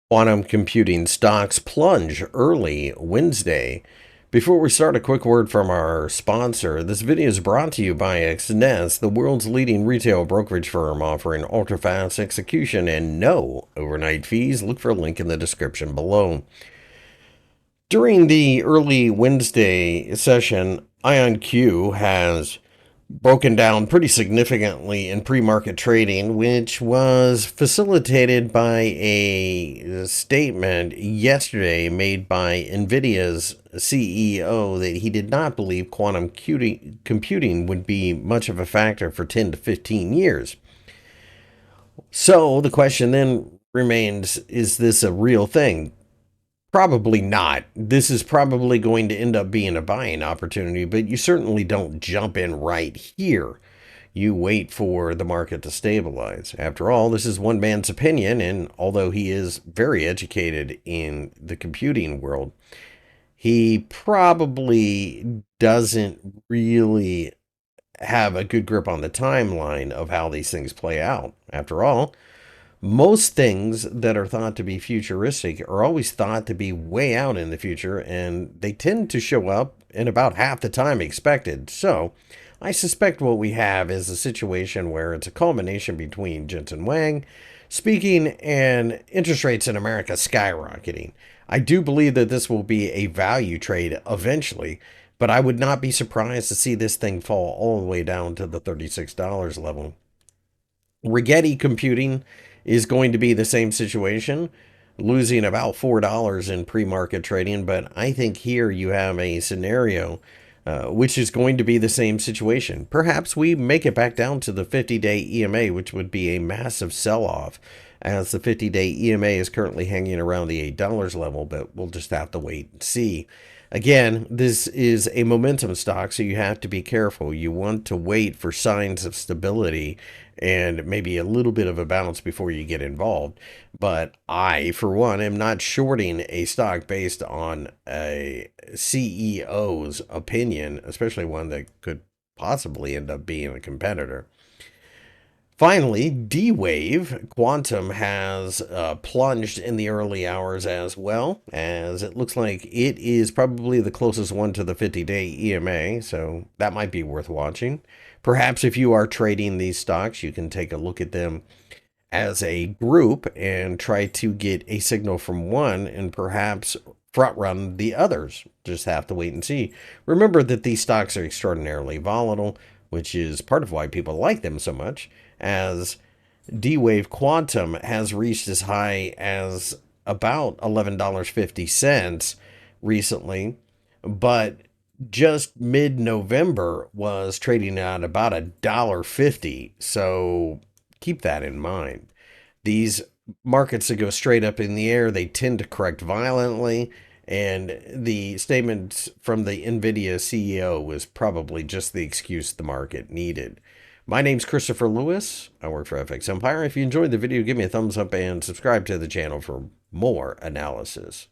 Quantum computing stocks plunge early Wednesday. Before we start, a quick word from our sponsor. This video is brought to you by XNES, the world's leading retail brokerage firm offering ultra-fast execution and no overnight fees. Look for a link in the description below. During the early Wednesday session, IonQ has broken down pretty significantly in pre-market trading, which was facilitated by a statement yesterday made by Nvidia's CEO that he did not believe quantum computing would be much of a factor for 10 to 15 years. So the question then remains, is this a real thing? Probably not. This is probably going to end up being a buying opportunity, but you certainly don't jump in right here. You wait for the market to stabilize. After all, this is one man's opinion, and although he is very educated in the computing world, he probably doesn't really have a good grip on the timeline of how these things play out. After all, most things that are thought to be futuristic are always thought to be way out in the future, and they tend to show up in about half the time expected. So I suspect what we have is a situation where it's a culmination between Jensen Wang speaking and interest rates in America skyrocketing. I do believe that this will be a value trade eventually, but I would not be surprised to see this thing fall all the way down to the $36 level. Rigetti Computing is going to be the same situation, losing about $4 in pre-market trading. But I think here you have a scenario which is going to be the same situation. Perhaps we make it back down to the 50-day EMA, which would be a massive sell-off, as the 50-day EMA is currently hanging around the $8 level, but we'll just have to wait and see. Again, this is a momentum stock, so you have to be careful. You want to wait for signs of stability and maybe a little bit of a bounce before you get involved. But I, for one, am not shorting a stock based on a CEO's opinion, especially one that could possibly end up being a competitor. Finally, D-Wave Quantum has plunged in the early hours as well, as it looks like it is probably the closest one to the 50-day EMA, so that might be worth watching. Perhaps if you are trading these stocks, you can take a look at them as a group and try to get a signal from one and perhaps front run the others. Just have to wait and see. Remember that these stocks are extraordinarily volatile, which is part of why people like them so much, as D-Wave Quantum has reached as high as about $11.50 recently, but just mid-November was trading at about $1.50. So keep that in mind. These markets that go straight up in the air, they tend to correct violently. And the statement from the Nvidia CEO was probably just the excuse the market needed. My name's Christopher Lewis. I work for FXEmpire. If you enjoyed the video, give me a thumbs up and subscribe to the channel for more analysis.